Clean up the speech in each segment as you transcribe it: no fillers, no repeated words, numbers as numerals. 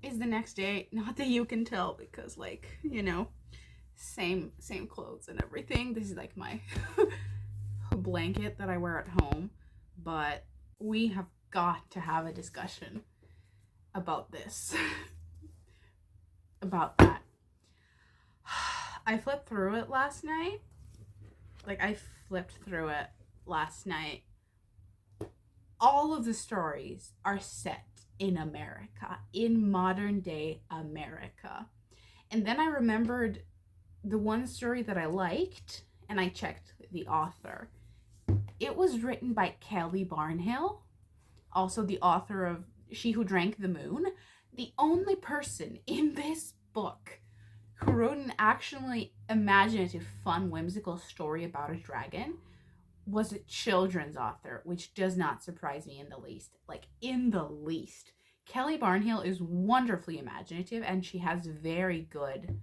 Is the next day. Not that you can tell because, like, same clothes and everything. This is like my blanket that I wear at home, but we have got to have a discussion about this. About that. I flipped through it last night. I flipped through it last night. All of the stories are set in America, in modern day America. And then I remembered the one story that I liked, and I checked the author. It was written by Kelly Barnhill, also the author of She Who Drank the Moon. The only person in this book who wrote an actually imaginative, fun, whimsical story about a dragon was a children's author, which does not surprise me in the least. Like, in the least. Kelly Barnhill is wonderfully imaginative, and she has very good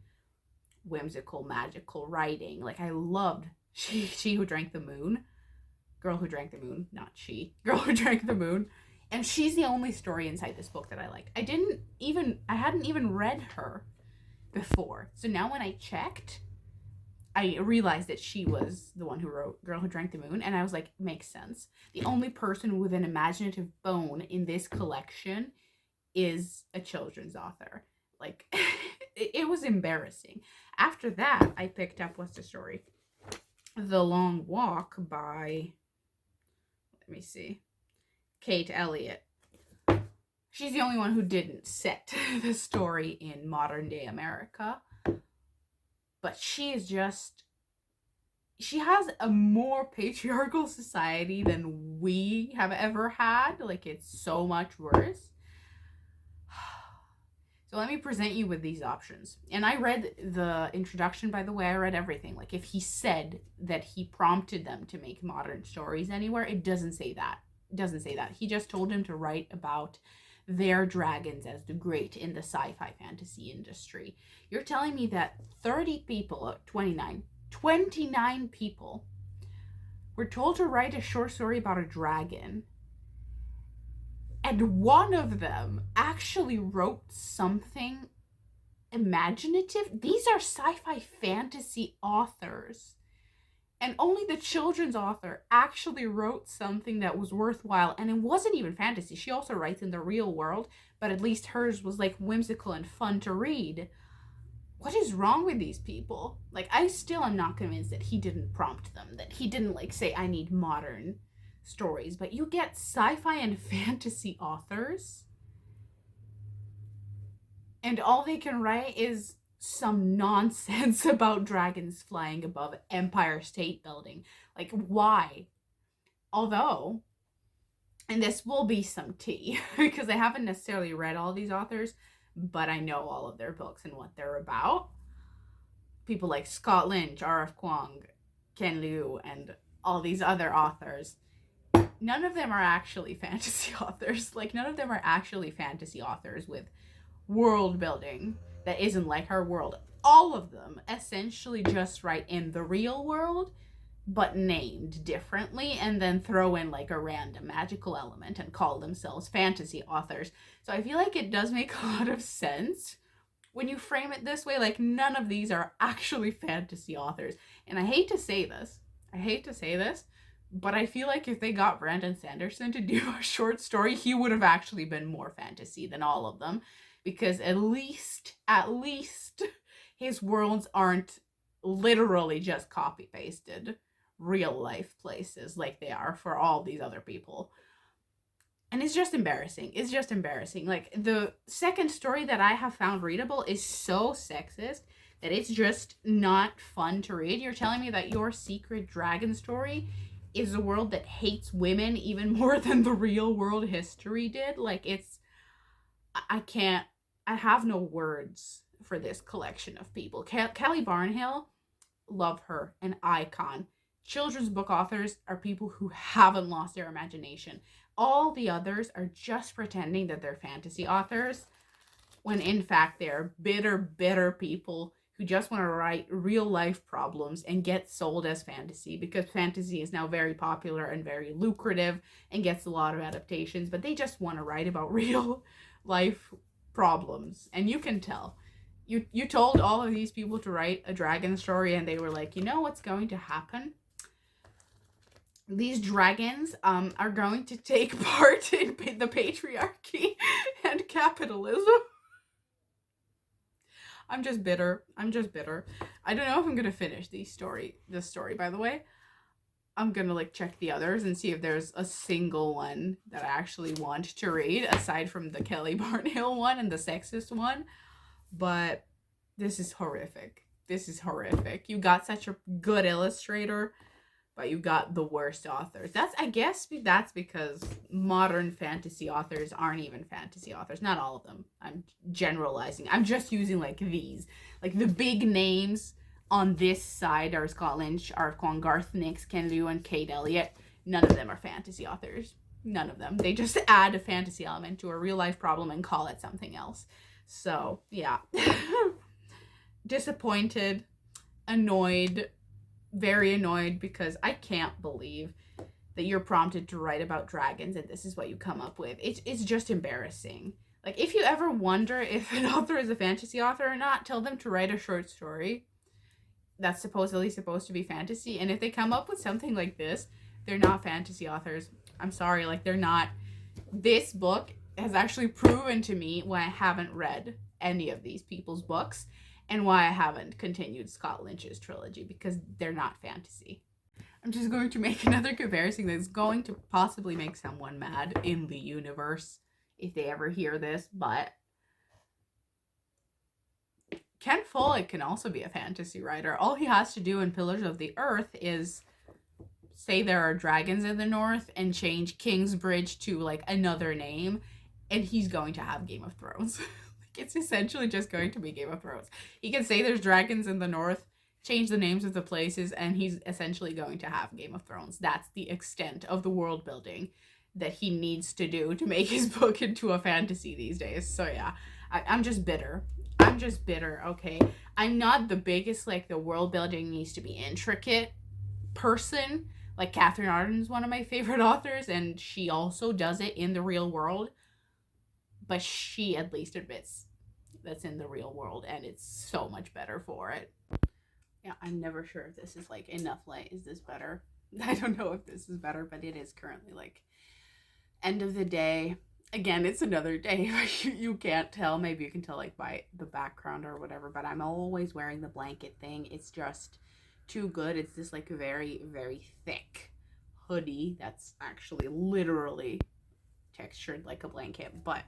whimsical, magical writing. Like, I loved She Who Drank the Moon. Girl Who Drank the Moon, not she. Girl Who Drank the Moon. And she's the only story inside this book that I like. I hadn't even read her before. So now when I checked, I realized that she was the one who wrote Girl Who Drank the Moon, and I was like, makes sense. The only person with an imaginative bone in this collection is a children's author. Like, it was embarrassing. After that, I picked up, what's the story? The Long Walk by, let me see, Kate Elliott. She's the only one who didn't set the story in modern day America. But she has a more patriarchal society than we have ever had. Like, it's so much worse. So let me present you with these options. And I read the introduction, by the way. I read everything. Like, if he said that he prompted them to make modern stories anywhere, it doesn't say that. It doesn't say that. He just told him to write about their dragons as the great in the sci-fi fantasy industry. You're telling me that 30 people, 29 people were told to write a short story about a dragon, and one of them actually wrote something imaginative? These are sci-fi fantasy authors. And only the children's author actually wrote something that was worthwhile. And it wasn't even fantasy. She also writes in the real world, but at least hers was like whimsical and fun to read. What is wrong with these people? Like, I still am not convinced that he didn't prompt them, that he didn't like say, I need modern stories. But you get sci-fi and fantasy authors, and all they can write is some nonsense about dragons flying above Empire State Building. Like, why? Although, and this will be some tea, because I haven't necessarily read all these authors, but I know all of their books and what they're about. People like Scott Lynch, R.F. Kuang, Ken Liu, and all these other authors. None of them are actually fantasy authors. Like, none of them are actually fantasy authors with world building that isn't like our world. All of them essentially just write in the real world, but named differently, and then throw in like a random magical element and call themselves fantasy authors. So I feel like it does make a lot of sense when you frame it this way. Like, none of these are actually fantasy authors. And I hate to say this, but I feel like if they got Brandon Sanderson to do a short story, he would have actually been more fantasy than all of them. Because at least his worlds aren't literally just copy pasted real life places like they are for all these other people. And it's just embarrassing. Like, the second story that I have found readable is so sexist that it's just not fun to read. You're telling me that your secret dragon story is a world that hates women even more than the real world history did? Like, I have no words for this collection of people. Kelly Barnhill, love her, an icon. Children's book authors are people who haven't lost their imagination. All the others are just pretending that they're fantasy authors, when in fact they're bitter people who just want to write real life problems and get sold as fantasy, because fantasy is now very popular and very lucrative and gets a lot of adaptations, but they just want to write about real life problems. And you can tell. You told all of these people to write a dragon story, and they were like, you know what's going to happen? These dragons are going to take part in the patriarchy and capitalism. I'm just bitter. I don't know if I'm gonna finish this story, by the way. I'm gonna like check the others and see if there's a single one that I actually want to read, aside from the Kelly Barnhill one and the sexist one. But this is horrific. You got such a good illustrator, but you got the worst authors. I guess that's because modern fantasy authors aren't even fantasy authors. Not all of them. I'm generalizing. I'm just using like these. Like the big names on this side are Scott Lynch, Arthquan, Garth Nix, Ken Liu, and Kate Elliott. None of them are fantasy authors. None of them. They just add a fantasy element to a real life problem and call it something else. So, yeah. Disappointed, annoyed, very annoyed, because I can't believe that you're prompted to write about dragons and this is what you come up with. It's just embarrassing. Like, if you ever wonder if an author is a fantasy author or not, tell them to write a short story that's supposedly supposed to be fantasy, and if they come up with something like this, they're not fantasy authors. I'm sorry, like, they're not. This book has actually proven to me why I haven't read any of these people's books, and why I haven't continued Scott Lynch's trilogy, because they're not fantasy. I'm just going to make another comparison that's going to possibly make someone mad in the universe if they ever hear this, but Ken Follett can also be a fantasy writer. All he has to do in Pillars of the Earth is say there are dragons in the north and change Kingsbridge to like another name, and he's going to have Game of Thrones. It's essentially just going to be Game of Thrones. He can say there's dragons in the north, change the names of the places, and he's essentially going to have Game of Thrones. That's the extent of the world building that he needs to do to make his book into a fantasy these days. So yeah, I'm just bitter. Okay? I'm not the biggest, like, the world building needs to be intricate person. Like, Catherine Arden's one of my favorite authors, and she also does it in the real world. But she at least admits that's in the real world, and it's so much better for it. Yeah, I'm never sure if this is like enough light. Is this better? I don't know if this is better, but it is currently like end of the day. Again, it's another day. You can't tell. Maybe you can tell like by the background or whatever, but I'm always wearing the blanket thing. It's just too good. It's this like very, very thick hoodie that's actually literally textured like a blanket, but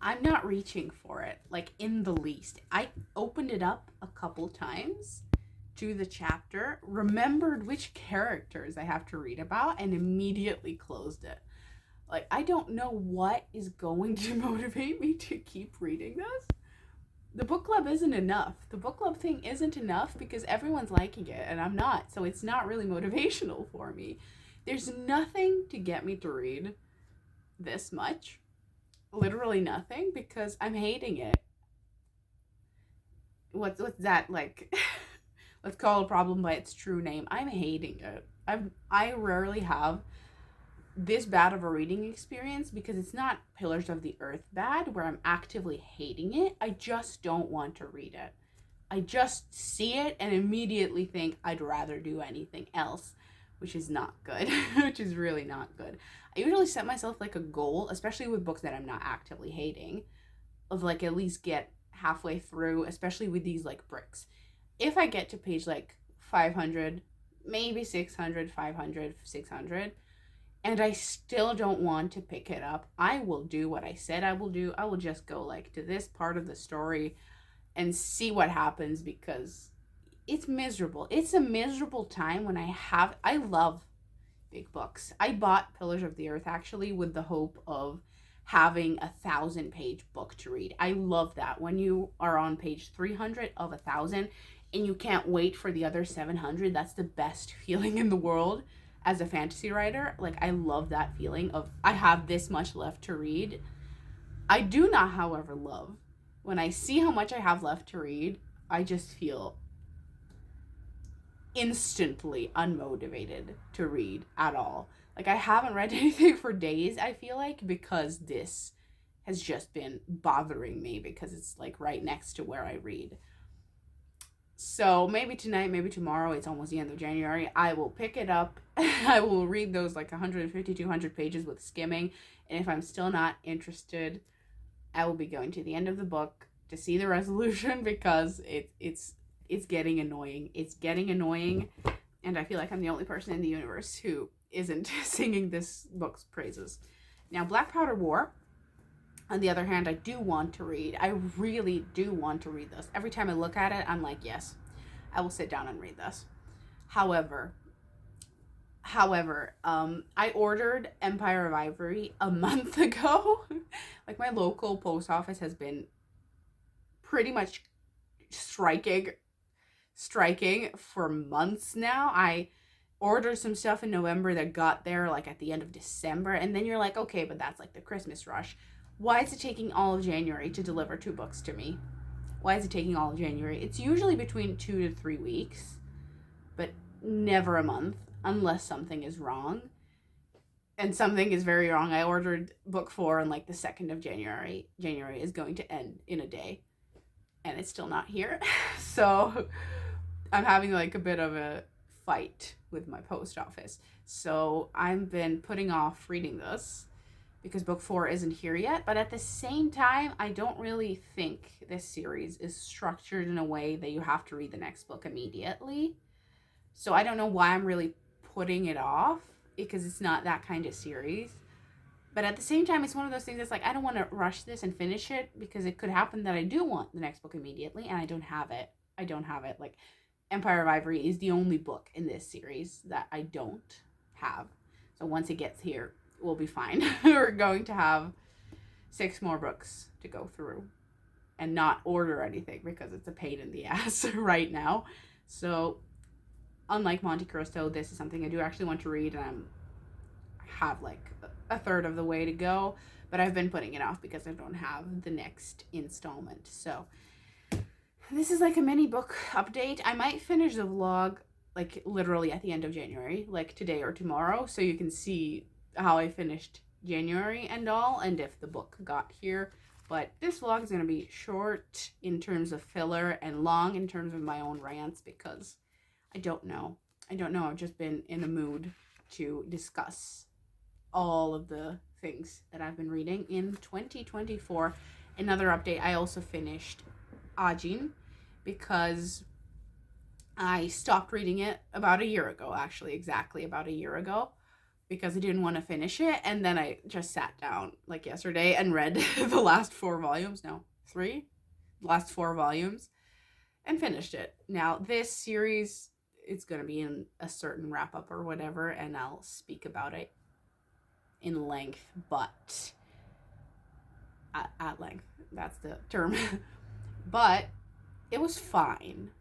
I'm not reaching for it, like, in the least. I opened it up a couple times to the chapter, remembered which characters I have to read about, and immediately closed it. Like, I don't know what is going to motivate me to keep reading this. The book club isn't enough. The book club thing isn't enough because everyone's liking it, and I'm not. So it's not really motivational for me. There's nothing to get me to read this much. Literally nothing, because I'm hating it. What's that, like? Let's call a problem by its true name. I'm hating it. I rarely have this bad of a reading experience, because it's not Pillars of the Earth bad where I'm actively hating it. I just don't want to read it. I just see it and immediately think I'd rather do anything else, which is not good. Which is really not good. I usually set myself like a goal, especially with books that I'm not actively hating, of like at least get halfway through, especially with these like bricks. If I get to page like 500, maybe 600, 500, 600, and I still don't want to pick it up, I will do what I said I will do. I will just go like to this part of the story and see what happens, because it's miserable. It's a miserable time when I love big books. I bought Pillars of the Earth actually with the hope of having 1,000-page book to read. I love that. When you are on page 300 of 1,000 and you can't wait for the other 700, that's the best feeling in the world as a fantasy writer. Like, I love that feeling of I have this much left to read. I do not, however, love when I see how much I have left to read. I just feel instantly unmotivated to read at all. Like, I haven't read anything for days, I feel like, because this has just been bothering me because it's like right next to where I read. So maybe tonight, maybe tomorrow, it's almost the end of January, I will pick it up. I will read those like 150, 200 pages with skimming. And if I'm still not interested, I will be going to the end of the book to see the resolution because it's getting annoying. It's getting annoying, and I feel like I'm the only person in the universe who isn't singing this book's praises. Now, Black Powder War, on the other hand, I do want to read. I really do want to read this. Every time I look at it, I'm like, yes, I will sit down and read this. However, I ordered Empire of Ivory a month ago. Like, my local post office has been pretty much striking for months now. I ordered some stuff in November that got there like at the end of December, and then you're like, okay, but that's like the Christmas rush. Why is it taking all of January to deliver 2 books to me? Why is it taking all of January? It's usually between 2 to 3 weeks, but never a month unless something is wrong. And something is very wrong. I ordered book 4 on like the 2nd of January. January is going to end in a day, and it's still not here. So I'm having like a bit of a fight with my post office. So I've been putting off reading this because book 4 isn't here yet. But at the same time, I don't really think this series is structured in a way that you have to read the next book immediately. So I don't know why I'm really putting it off, because it's not that kind of series. But at the same time, it's one of those things that's like, I don't want to rush this and finish it because it could happen that I do want the next book immediately and I don't have it. Like, Empire of Ivory is the only book in this series that I don't have. So once it gets here, we'll be fine. We're going to have 6 more books to go through and not order anything because it's a pain in the ass right now. So unlike Monte Cristo, this is something I do actually want to read, and I have like a third of the way to go, but I've been putting it off because I don't have the next installment. So this is like a mini book update. I might finish the vlog like literally at the end of January, like today or tomorrow, so you can see how I finished January and all, and if the book got here. But this vlog is going to be short in terms of filler and long in terms of my own rants because I don't know. I've just been in a mood to discuss all of the things that I've been reading in 2024. Another update, I also finished Ajin because I stopped reading it about a year ago, actually, exactly about a year ago, because I didn't want to finish it. And then I just sat down like yesterday and read the last 4 volumes. No, 3? Last 4 volumes and finished it. Now, this series, it's going to be in a certain wrap up or whatever, and I'll speak about it in length, but at length, that's the term. But it was fine.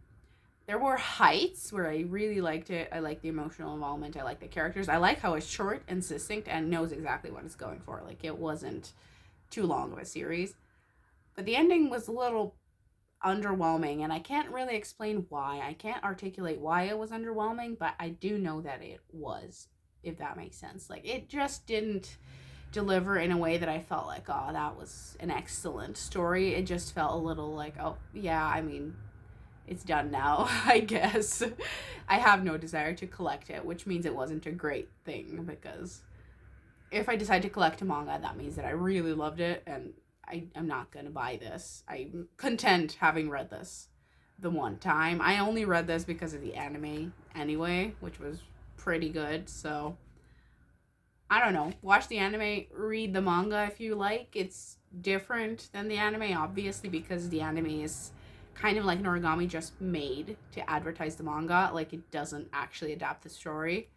There were heights where I really liked it. I like the emotional involvement. I like the characters. I like how it's short and succinct and knows exactly what it's going for. Like, it wasn't too long of a series. But the ending was a little underwhelming, and I can't really explain why. I can't articulate why it was underwhelming, but I do know that it was, if that makes sense. Like, it just didn't deliver in a way that I felt like, oh, that was an excellent story. It just felt a little like, oh, yeah, I mean, it's done now, I guess. I have no desire to collect it, which means it wasn't a great thing, because if I decide to collect a manga, that means that I really loved it, and I'm not going to buy this. I'm content having read this the one time. I only read this because of the anime anyway, which was pretty good, so I don't know. Watch the anime, read the manga if you like. It's different than the anime, obviously, because the anime is kind of like an origami just made to advertise the manga. Like, it doesn't actually adapt the story.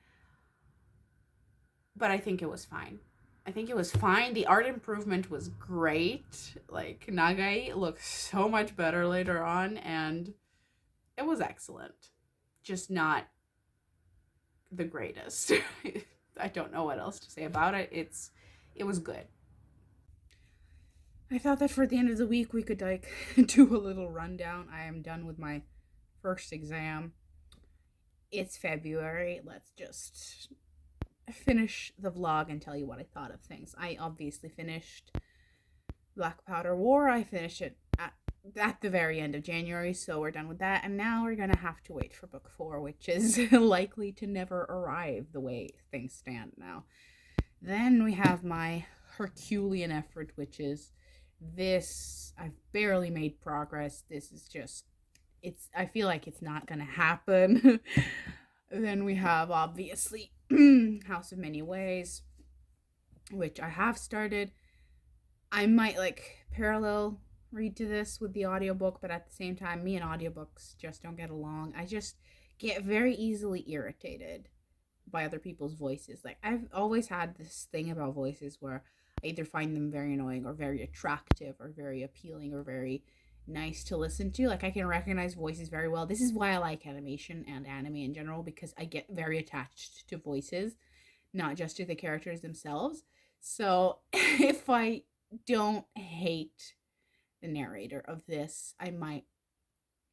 But I think it was fine. The art improvement was great. Like, Nagai looks so much better later on, and it was excellent. Just not the greatest. I don't know what else to say about it. It was good. I thought that for the end of the week we could like do a little rundown. I am done with my first exam. It's February. Let's just finish the vlog and tell you what I thought of things. I obviously finished Black Powder War. I finished it at the very end of January, so we're done with that. And now we're gonna have to wait for book 4, which is likely to never arrive the way things stand now. Then we have my Herculean effort, which is this. I've barely made progress. This is just, I feel like it's not gonna happen. Then we have obviously House of Many Ways, which I have started. I might like parallel read to this with the audiobook, but at the same time, me and audiobooks just don't get along. I just get very easily irritated by other people's voices. Like, I've always had this thing about voices where I either find them very annoying or very attractive or very appealing or very nice to listen to. Like, I can recognize voices very well. This is why I like animation and anime in general, because I get very attached to voices, not just to the characters themselves. So if I don't hate the narrator of this, I might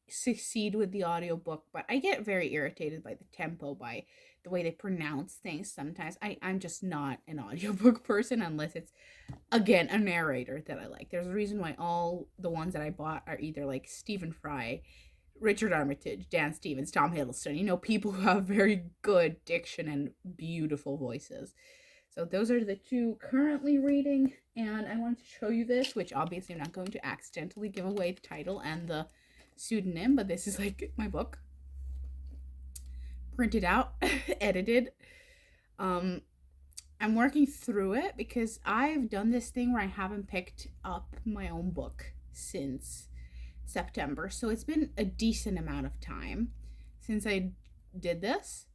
succeed with the audiobook, but I get very irritated by the tempo, by the way they pronounce things sometimes. I'm just not an audiobook person unless it's, again, a narrator that I like. There's a reason why all the ones that I bought are either like Stephen Fry, Richard Armitage, Dan Stevens, Tom Hiddleston, people who have very good diction and beautiful voices. So those are the two currently reading, and I wanted to show you this, which obviously I'm not going to accidentally give away the title and the pseudonym, but this is like my book. Printed out, edited. I'm working through it because I've done this thing where I haven't picked up my own book since September. So it's been a decent amount of time since I did this.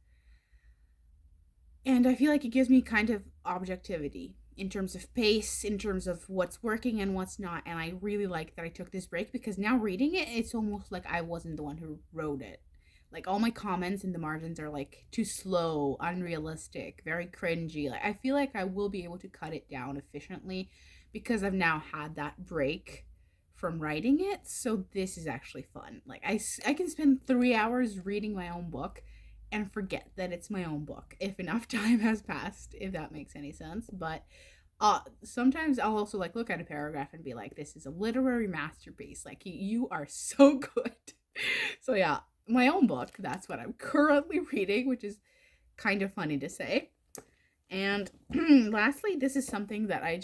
And I feel like it gives me kind of objectivity in terms of pace, in terms of what's working and what's not. And I really like that I took this break because now reading it, it's almost like I wasn't the one who wrote it. Like, all my comments in the margins are like too slow, unrealistic, very cringy. Like, I feel like I will be able to cut it down efficiently because I've now had that break from writing it. So this is actually fun. Like, I can spend 3 hours reading my own book and forget that it's my own book if enough time has passed, if that makes any sense. But sometimes I'll also like look at a paragraph and be like, this is a literary masterpiece. Like, you are so good. So yeah, my own book, that's what I'm currently reading, which is kind of funny to say. And lastly, this is something that I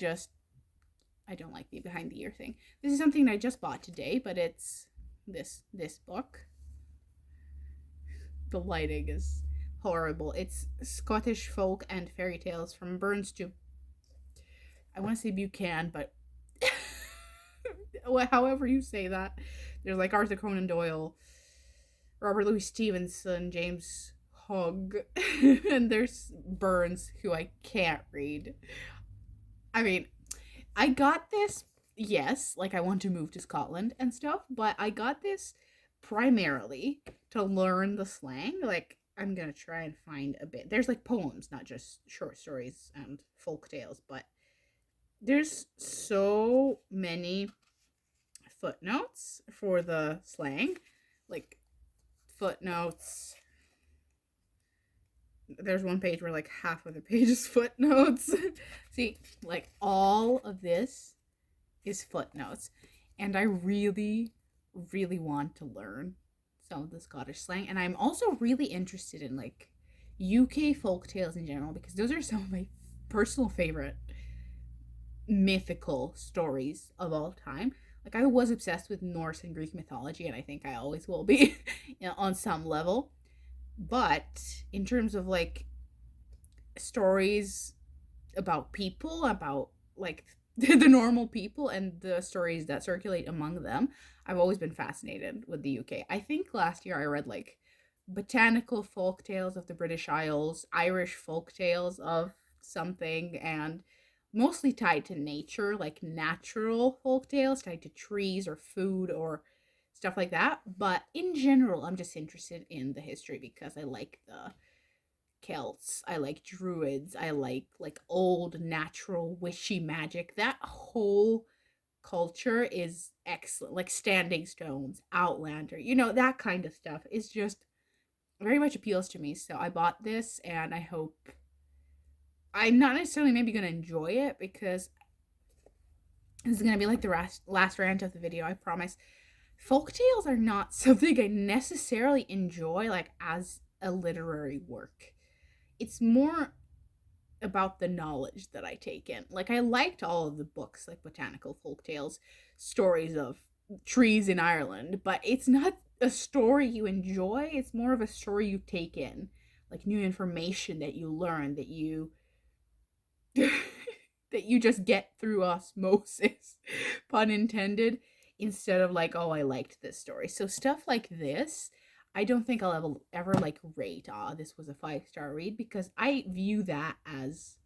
don't like the behind the ear thing. This is something I just bought today, but it's this book. The lighting is horrible. It's Scottish folk and fairy tales from Burns to, I want to say Buchan, but however you say that. There's like Arthur Conan Doyle, Robert Louis Stevenson, James Hogg, and there's Burns, who I can't read. I mean, I got this, yes, like I want to move to Scotland and stuff, but I got this primarily to learn the slang. Like, I'm gonna try and find a bit. There's like poems, not just short stories and folk tales, but there's so many footnotes for the slang. Like, footnotes. There's one page where like half of the page is footnotes. See, like, all of this is footnotes. And I really, really want to learn some of the Scottish slang. And I'm also really interested in like UK folk tales in general, because those are some of my personal favorite mythical stories of all time. Like, I was obsessed with Norse and Greek mythology, and I think I always will be on some level. But in terms of like stories about people, about like the normal people and the stories that circulate among them, I've always been fascinated with the UK. I think last year I read like botanical folk tales of the British Isles, Irish folk tales of something, and mostly tied to nature, like natural folk tales tied to trees or food or stuff like that. But in general, I'm just interested in the history because I like the Celts, I like druids, I like old natural wishy magic. That whole culture is excellent, like Standing Stones, Outlander, that kind of stuff is just very much appeals to me. So I bought this, and I hope I'm not necessarily maybe going to enjoy it, because this is going to be like the last rant of the video, I promise. Folktales are not something I necessarily enjoy, like, as a literary work. It's more about the knowledge that I take in. Like, I liked all of the books, like botanical folktales, stories of trees in Ireland, but it's not a story you enjoy. It's more of a story you take in, like new information that you learn, that you that you just get through osmosis, pun intended, instead of like, oh, I liked this story. So stuff like this, I don't think I'll ever like rate, this was a 5-star read, because I view that as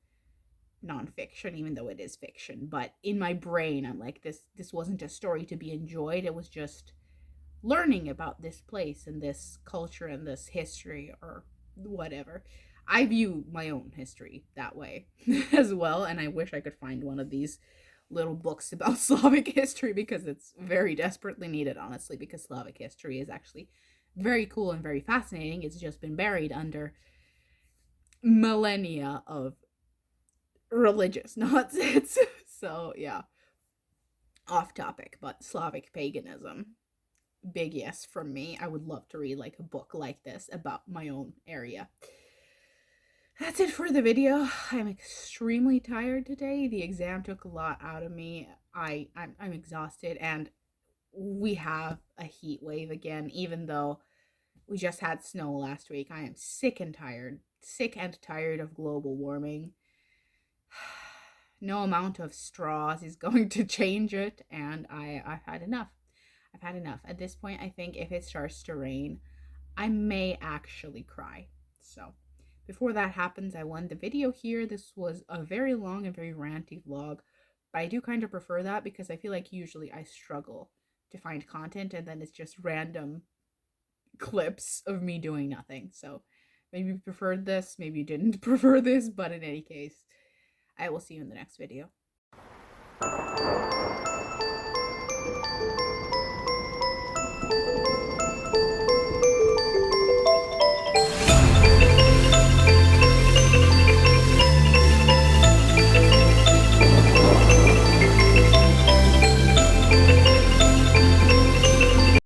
nonfiction, even though it is fiction. But in my brain, I'm like, this wasn't a story to be enjoyed. It was just learning about this place and this culture and this history, or whatever. I view my own history that way as well, and I wish I could find one of these little books about Slavic history, because it's very desperately needed, honestly, because Slavic history is actually very cool and very fascinating. It's just been buried under millennia of religious nonsense. So, yeah. Off topic, but Slavic paganism, big yes from me. I would love to read like a book like this about my own area. That's it for the video. I'm extremely tired today. The exam took a lot out of me. I'm exhausted, and we have a heat wave again, even though we just had snow last week. I am sick and tired of global warming. No amount of straws is going to change it, and I've had enough. At this point, I think if it starts to rain, I may actually cry. So before that happens, I will end the video here. This was a very long and very ranty vlog, but I do kind of prefer that, because I feel like usually I struggle to find content, and then it's just random clips of me doing nothing. So maybe you preferred this, maybe you didn't prefer this, but in any case, I will see you in the next video.